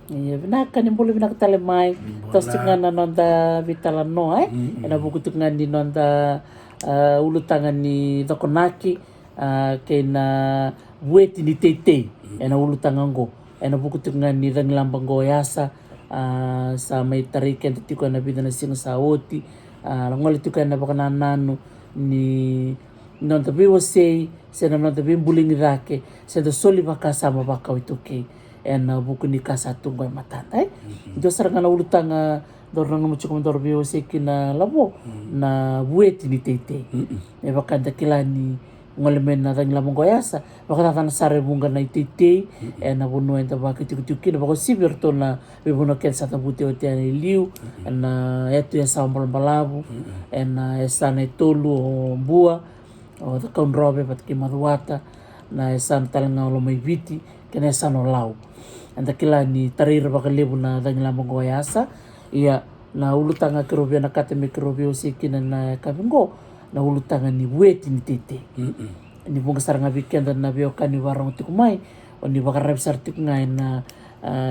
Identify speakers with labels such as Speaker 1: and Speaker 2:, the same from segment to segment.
Speaker 1: Iya, vinaka ni mbolo vinaka tale mai. Tos tingana nonda vitala no ena buku tingana ni nonda ulu tangan ni dokonaki kena bueti ni tete ena ulu tangan go. Ena buku tingana ni rang lambang go yasa sa mai tarike ente tiko na bidana singa sa oti. Ngole tiko na bakana nanu ni nonda biwo sei se na nonda bimbulingi rake se do soli baka sama baka wituke. Ena buku ni kasa tunggu matata do sarangana ulutanga doranga muchukum dorbio sekina labo na bueti ni tete e bakanda kilani ngolemen na rang lamong goyasa bakata na sare bunga na tete ena bunu enta bakiti kutuki na bako sibir to na bibuno ken sa tabuti ote ani liu na etu ya sambal balabu ena esana tolu o bua o the robe pat ki maruata na esan talanga lo mai viti kena esano lau anda kila ni tarir bakalebu na dangla mongo yasa ia na ulutanga kerobia na kate me kerobia usikina na kabingo na ulutanga ni weti ni tete ni bunga saranga weekend na bioka ni warong tikumai o ni bakarab sartik ngai na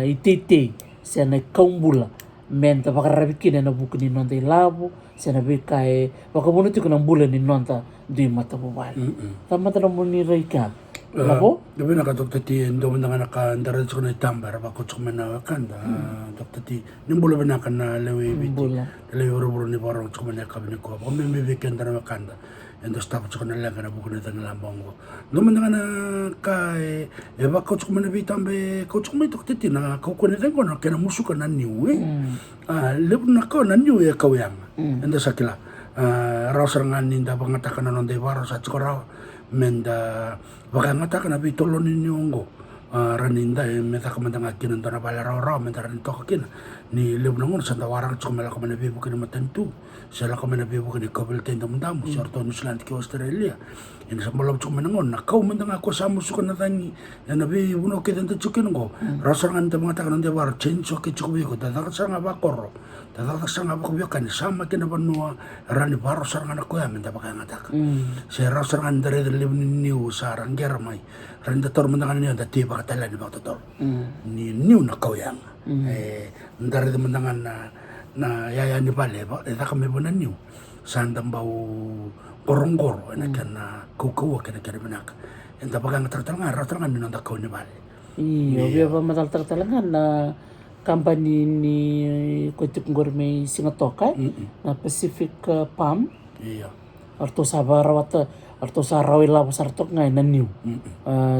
Speaker 1: itete se na kaumbula menta bakarab kina na buku ni nonta ilabu se na bekai bakabono tikuna mbula ni nonta di mata bobali tamata na muni reika labo
Speaker 2: gabi na dokter ti ndo na naka ndara ko na tambar ba ko tsumena kanda dokter ti nimbola bana kana lewe biti lewe ro ni baro tsumena ka bini ko ko me weekend na kanda endo staff tsumena la kana buku na tanga lambongo no manda na ka e ba ko tsumena bitambe ko tsumena dokter ti na ko ko ne tengo na kana musuka na niu le na ko na niu e ka yang endo sakila rausangan ninda bangatakana non de baro sa tsukora menda wakangata kana bitolo ni nyongo raninda meta kamandanga kinan dona bala raw menda ran to kin ni lebnangon sanda warang chomela kamana bibu kina matantu sala kamana bibu kina kobel tenda mundamu sorto nusland ki Australia ina sambalom chomenangon na kau mendanga ko samu sukan natangi na bi buno ke tenta chukin go rasangan te mata kana de war chencho ke chubi ko dadak sanga ba korro dadak sanga ba ko kan sama kina banua rani baro saranga ko ya menda bakangata se rasangan dare lebni niu sarang germai randa tor mendanga ni da tiba katala ni bakto ni niu na kau yang ndare de mendanga na yaya ni bale ba da kami bona niu sandam bau gorong-goro ena kana kau kana benak enta bagang tertangan ni nonda kau ni bale
Speaker 1: iya biar matal tertangan na company ni kutuk gorme singatoka na Pacific Palm
Speaker 2: iya
Speaker 1: arto sabara wata arto sarawi la sartok ngai na new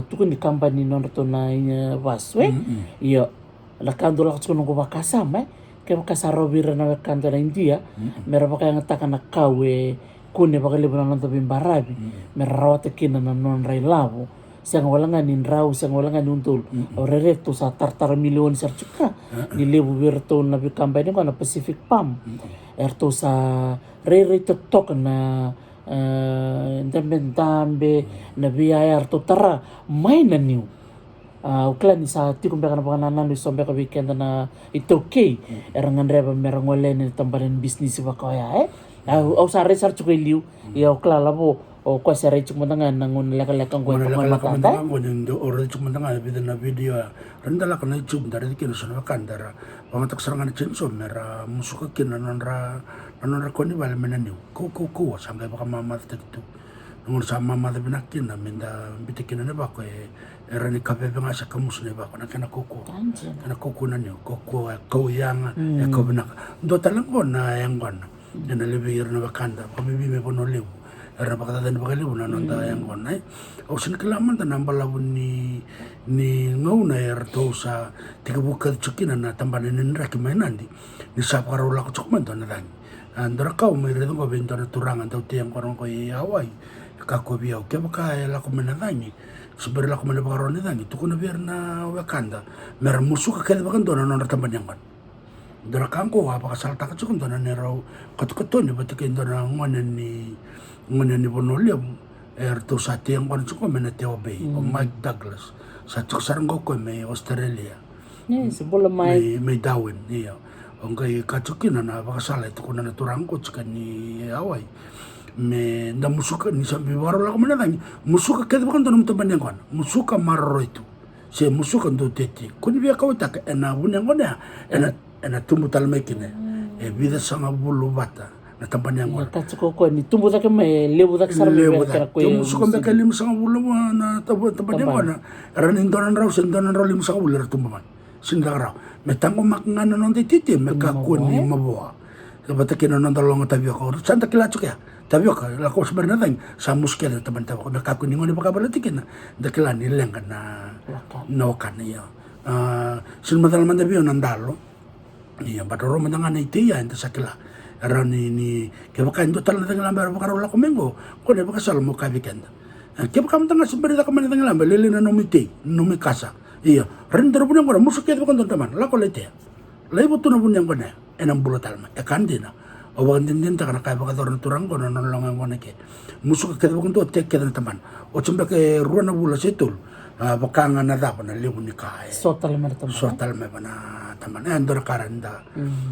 Speaker 1: tukun di company non to na waswe iya la kando la kuno ko bakasam kaya kasarobira na kando na India mera baka ngata kana kawe kune bakalibu na nonto bimbarabi merawat kina na non rai lavo siang walanga nin rau siang walanga ni untul orere to sa tartar milion sercuka ni lebu berto na bi kampanye ko na Pacific Palm erto sa rere tok na ndambe na biaya erto tara mai na niu ukla ni sa tikum beka na bakanan ni sombe ka weekend na ito okay erangan reba merangole ni tambalan business ba kaya au sare sar chukai liu ya ukla labo o ko sare chuk mandangan nangun leka-leka ngoi pangon matata
Speaker 2: ndo ore chuk mandangan bidana video rendala kana chuk dari kina sona kandara pangatak serangan chenso mera musuka kina nonra koni bal menani ko sampai baka mama tetu ngur sama mama binakin na minda bitikina ne ba ko erani kape benga sa kamus ne ba ko na kana koko na ne koko ko yang ko benak ndo talang ko na yang gon na lebih na bakanda pabibi me bono lebu era bakata dan bakalebu na nonda yang gonai o sin kelaman tan ambalabu ni ngau na erto sa tiga buka chukina na tambane nendra ki mainandi ni saparo la ko chukman tan dan andra kau me redo ko bentana turangan tau tiang korong ko Hawaii ka ko biau ke baka la ko menadani super la ko menabaro ni dani tu ko na biar na wakanda mer musuka ke bakan dona non tambane ngon dora kangko apa kasal tak cukun dona nero kat-katon ni batikin dona ngonen ni bonolio erto sa tiang kon cukun menate obey o Mike Douglas sa sarang ko me Australia
Speaker 1: sebelum
Speaker 2: may Darwin iya ongkay kacukin na bakasal ito ko na naturang ko tsaka ni Hawaii me da musuka ni sa bibaro la ko menadani musuka ke bakan dona mutaban yang kon musuka marro itu se musuka ndo tete kuni via kawataka ena wuna ngona ena tumbu talmekine vida sanga bulu bata na tampani ngona
Speaker 1: katsuko ko ni tumbu zake me lebu zake sarbe kera ko
Speaker 2: musuka mbeka limu sanga bulu na tampani ngona ran indonan raw sendonan raw limu sanga bulu tumbu man sindara metango makngana non tete me kakuni maboa bata kina non dalonga tabioka santa kilachuka tabioka la ko sebenarnya sa muskela teman tabioka na kakuni ngoni baka balatikina dakilani lenga na wakana ya silmadal mandabio nandalo iya badoro mandangana itiya enta sakila rani ni ke baka ndo tal na lambar baka rola komengo ko ne baka sal mo kabikenda ke baka mtanga sebenarnya kamana tanga lambar lele na nomite nomikasa iya rendero punya ngora musuke baka teman la ko lete laibu tuna punya ngona enam bulu talma kandina o wandin ta kana kai baka dorna turang kono non longa ngona ke musuke ke baka ndo tek ke teman o chumbe ke ruana bula setul bakanga na dapat na libu ni kai
Speaker 1: sotal me teman
Speaker 2: sotal me bana teman andor karanda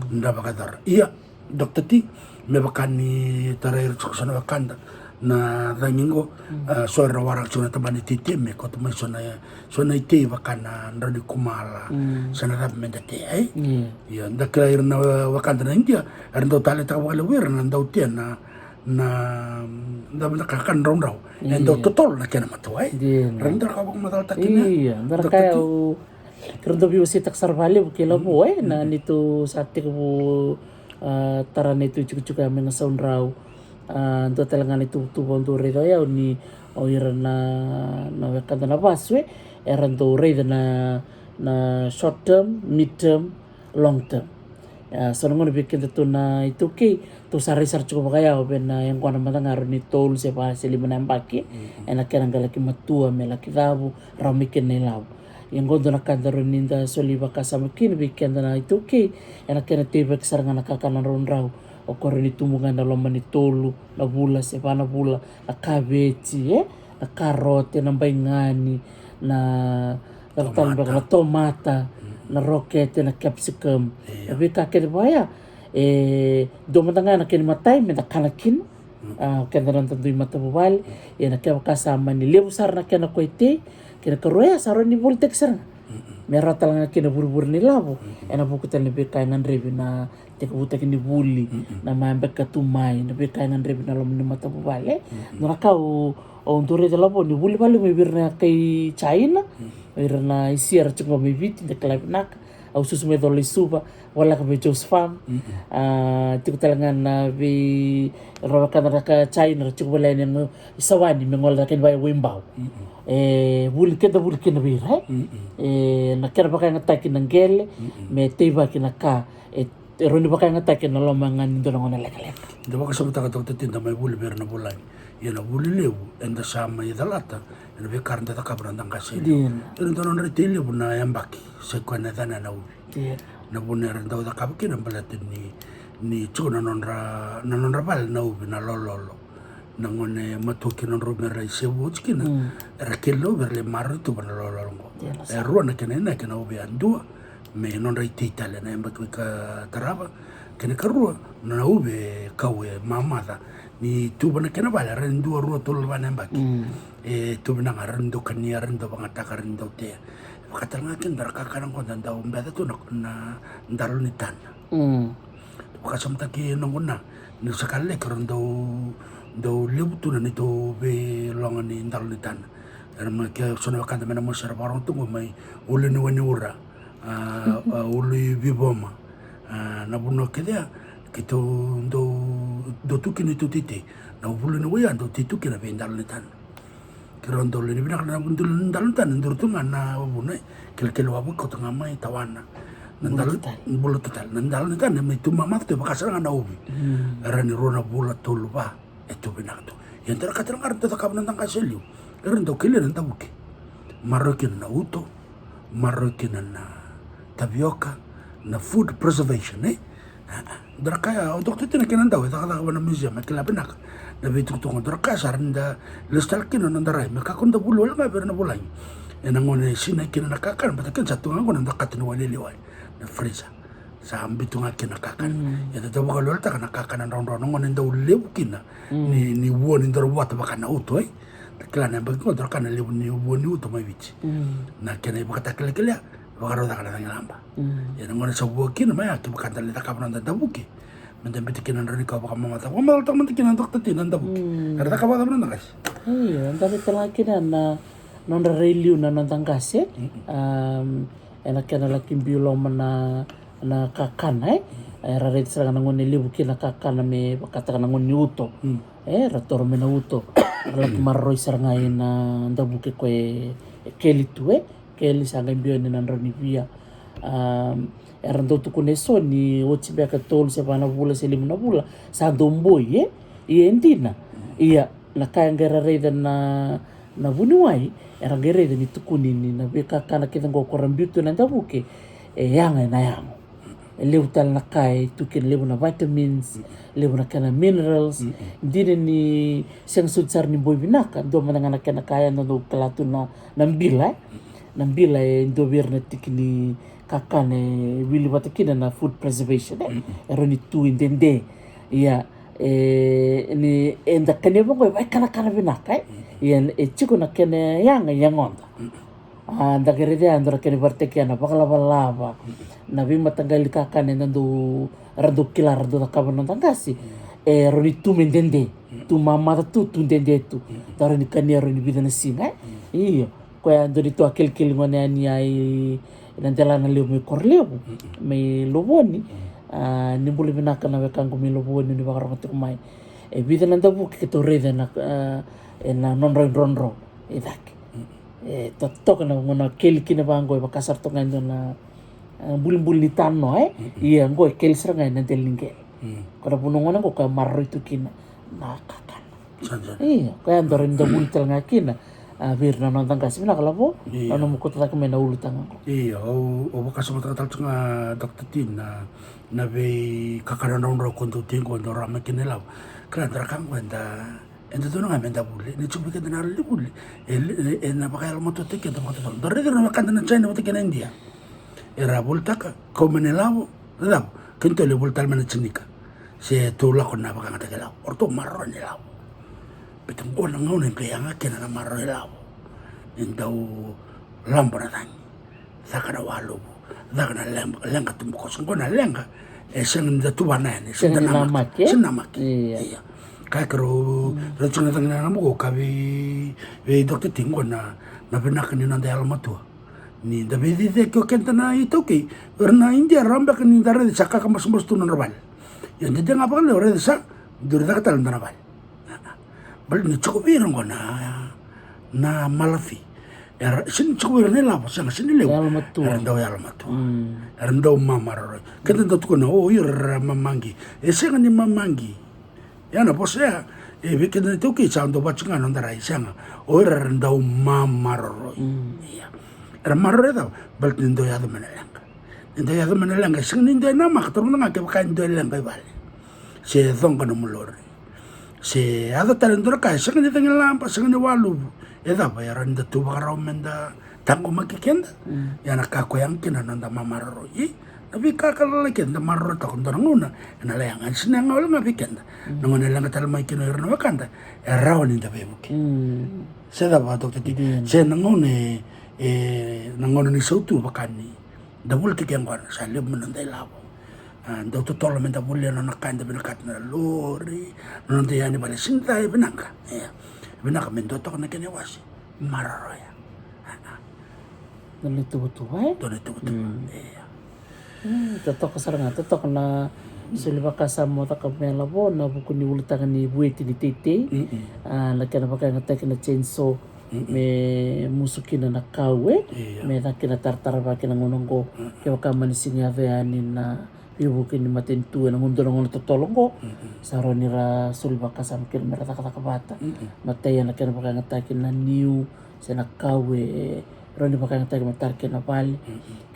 Speaker 2: nda baka dor iya dokter ti me bakani tarair sana bakanda na rangingo sora warak sona teman titi me ko teman sona ite bakana ndoni kumala sana rap me date iya nda klair na wakanda na india arndo tale ta wala wir na ndautia na nda kakan rong raw endo totol na kena matuai renda ka bang matal takina
Speaker 1: iya ndar kaya kerdo bi usi tak sarvale bukela boy na nito sate ko taran itu cukup kami na sound raw ndo talangan itu tu bondo re ya ni o ira na wakanda na baswe era ndo re na short term mid term long term so ngon bikin tu na itu ki tu sari sar cukup kaya ben yang kuana mata ngaru ni tol se pa se lima nambaki enak kena galaki matua melaki dabu ramikin ni lau yang gondo na kandaro ninda soli baka samakin bikin na itu ki enak kena tiba kesarangan nakakanan ron raw o koreni tumungan na loma ni tolu na bula se pa na bula na kabeti na karote na baingani na na tomata na rocket na capsicum tapi kakek baya domatanga na kin matay me na kanakin kenda nan tandu mata bubal na kaya kasama ni lebu sar na kena koite kena karoya saro ni voltex sar mera talanga kena buru-buru ni labo ena bukutan ni bekaingan rebi na teka buta kini buli na maambek katumay na bekaingan rebi na lom ni mata bubal na kau o ntore de labo ni buli bali me birna kay China irna isiar chungo me viti de klapnak au susu me dole suba wala ka be Josfam tiku talangan na be rawakan ka China chungo wala ni isawani me ngol kan bay wimbao buli keda be right na kera baka ngata kin ngel me teba kinaka roni baka ngata kin lo mangan ndo ngona lek
Speaker 2: da baka sabta ka dokter tinda may buli berna bulay yana buli lewu enda sama idalata ena be karnda ta kabranda ngasi ena tonon retili buna yambaki sekwana dana na ubi na buna renda da kabki na balati ni chuna nonra bal na ubi na lololo na ngone matuki non rumera isebu chkina rakelo berle maru tu bana lololo ruana kena ubi andua me non reititale na yambaki ka taraba kena karua na ubi kawe mamada ni tu bana kena bala rendu rua tol bana mbaki tu bana rendu kania rendu bangata rendu te katanga ken dar kakarang ko danda umbeda tu na ndaro ni tan kasam taki nongona ni sakale kerendo do lebutu na nito be longa ni ndaro ni tan erma ke sona wakanda mena mo sera barong tu mai ule ni wani ura ule biboma na buno kedea kito do tukini tu titi na bulu ni waya do titu kina be ndalo ni tan kirondo le ni bina kana bundul ndalo tan ndur tu ngana bune kel wabu ko tanga mai tawana ndalo bulu total ndalo ni tan mai tu mama tu bakasara ngana ubi rani rona bula tolu ba etu bina tu yang terkadang ngar tu takap nantang kaseliu rendo kile nanta buke marokin na uto marokin na tapioca na food preservation Drakaya dokter tina kinan daw ita kala wana museum at kilabinak na bituk tungo drakaya saranda listal kinan nandaray makakunda bulo wala nga pero na bulay enangone sinay kinan nakakan batakan sa tunga ko nandakat ni waliliway na frisa sa ambito nga kinakakan ito daw baka lolta ka nakakan ng ron-ron ngon daw lew kina ni buwan ni darwat baka na utoy Klana bagko kana lebu ni uboni uto mai vici. Na kena bakata kele bakaro da kana ngamba. Ya ngona sa buki na mai aki bakata le takapna da buki. Mende bitikin rani ka baka mama ta. Wama ta mentikin dokter tin da buki. Kada ka bada branda kas.
Speaker 1: Iya, ndabe talakina na non reliu na nantangase. Ena kena lakimbio loma na kakana era red sanga ngone libu kina kakana me bakata kana ngone uto. Ratoro mena uto. Laki marroi saranga ina ndabuke koe keli tue. Keli sanga mbio ni nandroni via. Era ndo tukune so ni otsibeka tolu sepana bula selimuna bula. Sa domboi Iya endina. Iya nakayangera reida na vuniwai. Era ngereda ni tukuni ni na beka kana kita ngokorambiutu na ndabuke. Yanga na yango. Lebu tal na kai tukin lebu na vitamins, lebu na kana minerals. Dine ni siyang sudsar ni boy binaka. Do manangana kana kaya na do kalatu na nambila. Nambila do bir na tikini kakane wili watakina na food preservation. Ero ni tu indende. Iya ni enda kane bongo vai kana binaka. Iya chiko na kene yanga yangonda. Anda kerede andora kene bartekia na bakalaba na bima tanggali kakane nandu rado kila rado takabano tangasi roni tu mendende tu mama tu ndende tu taro ni kania roni bidana singa iyo kwa andori tu akel ngone ani ai nandela na leo me korleo me loboni ni bule binaka na wekangu me loboni ni bakaro mai bidana ndabu ke to rede na non ronro idaki totok na ngona kel kina bango ba kasar to ngando na bulbul ni tanno iya ngo kel seranga na delingge kada puno ngona ko ka marro itu kina na kakan iya kaya ndore ndo bultel ngakina bir na nonton kasih na kalabo ano mo ko ta ka mena ulu tangan ko
Speaker 2: iya o bakas mo tal tsunga dokter tin na be kakara ro konto tingo ndo rama kinela kran drakang wenda enda dono ngamenda bule ni chubi ka dinar li bule na bakal mo to tike to mo to dorre na kanda na china mo tike na india era volta ka comenelavo da kento le volta almena chinika se to la kona baka ngata kala orto marro ni lavo betum ona ngone ke yanga kena na marro lavo endau lambra tani sakana walu sakana lenga tumko songona lenga seng da tubana ni seng namaki iya kakro rachuna tangina na mo kabi dokter tingo na benak ni nanda almatua ni da bedi de ko kenta na ito ki erna india ramba kan ni dare saka ka mas tu normal yan de ngapa kan ore sa durda ka tal normal bal ni chobi rongo na malafi er sin chobi ne la sa sin le ndo almatu ndo mamaro kenta to ko no ir mamangi esenga ni mamangi yana posea vikenda toki chando bachinga no ndara isanga ora ndau mamaro iya era marro da bal ndo ya do menelanga sing ndo na maktor nga ke ka ndo lenga vale se zonga no mulore se ada talendora ka sing ni tenga lampa sing ni walu eda ba ya randa tu bagaro menda tango makikenda yana ka ko yang kina nanda mamaro tapi kakak lagi kenda marro tak untuk nguna, na layangan sinang awal ngapi kenda, ngona lang katal mai kino erno kanda, erawan inda bebuki. Saya dapat dokter tadi, saya ngone ngone ni sautu bakani, dabul tiga ngor, saya lihat menandai labo. Dokter tolong minta boleh nona kanda benakat na lori, nona dia ni balik sintai benangka, benangka mendotok na kene wasi, marro ya.
Speaker 1: Don itu betul,
Speaker 2: Don itu betul,
Speaker 1: Tatok saranga tatok na sulba kasamo takamela bo na buku ni ulutang ni bueti ni tete la kana baka ngata kina chenso me musukina na kawe me na kina tartar ba kina ngonongo ke baka manisinya veani na bibuki ni matentu na ngondo ngono totolongo saroni ra sulba kasam kina mera takabata mataya na kana baka ngata kina niu sena kawe roni baka ngata matar kina pali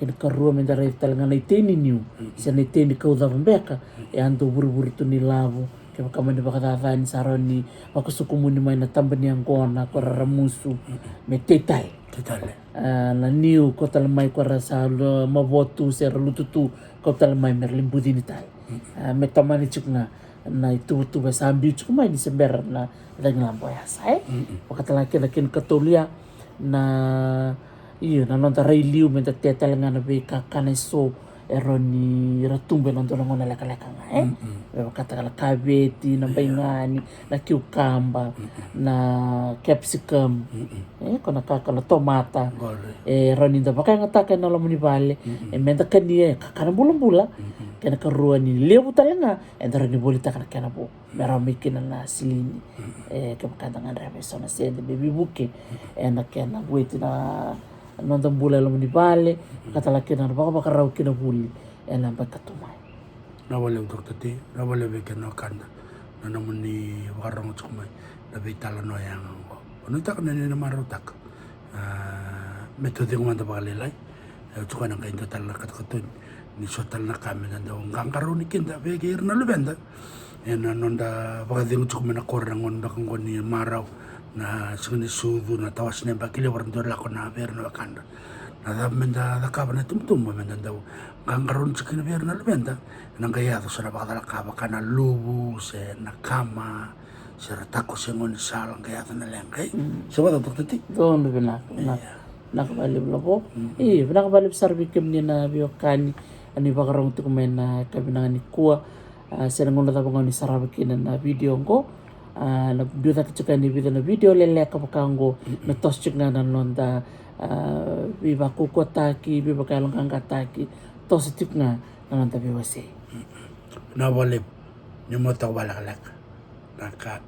Speaker 1: kena karua mendara talanga na iteni niu sena iteni kau da mbeka ando buru-buru tu ni lavo ke baka mende baka tata ni saroni baka sukumu ni mai na tambani angona ko ramusu me tetai na niu ko tal mai ko rasa mavotu ser lututu ko tal mai merlimbudi ni tai me tamani chukna na itubu-tubu sa ambiut ko mai Desember na lambo ya sai pakatalaki na kin katolia na iyo na nonta railiu menta tetel ngana be kakana so eroni ratumbe nonto ngona leka-leka nga katakanlah kabeti na baingani na cucumber na capsicum kona kakala tomata roni da baka ngata kana la muni vale menta kania kakana bula-bula kana karua ni lebu talanga endara ni bolita kana bo meramikina na silini kapakata ngana resona sende baby buke kana bueti na nonton bula la muni vale katalaki na baka rau kina buli baka tumai
Speaker 2: na wale Dr. T na wale beke no kanda na namuni warong tsumai na vitala no yang ono tak na ni marutak metode ngomanda bakalilay tsuka nang kain total na katakatun ni sotal na kami na daw ngangkaro ni kinda beke irna lubenda nonda bakadingo tsukuma na korang onda kang ni maraw na singani sudu na tawas na bakili waran dola ko na ber na kanda na da menda da kaba na tumtum menda daw ngangkaron sikina ber na lubenda nang kaya to sa bakala kaba kana lubu se nakama sa tako se ngon salang kaya to na lang kay so ba to tati
Speaker 1: doon na nakabalib na po nakabalib sarbikim ni na biyokani ani bakarong tukumen na kabinangan ni kuwa sinangon na tabang ni sarabikin na video ko nagduta kita ni video lele kapakango na tosjuk nga nanonda biba kukotaki biba kalong kangkataki tosjuk nga nanonda biwase
Speaker 2: na walip ni mo taw balakalak naka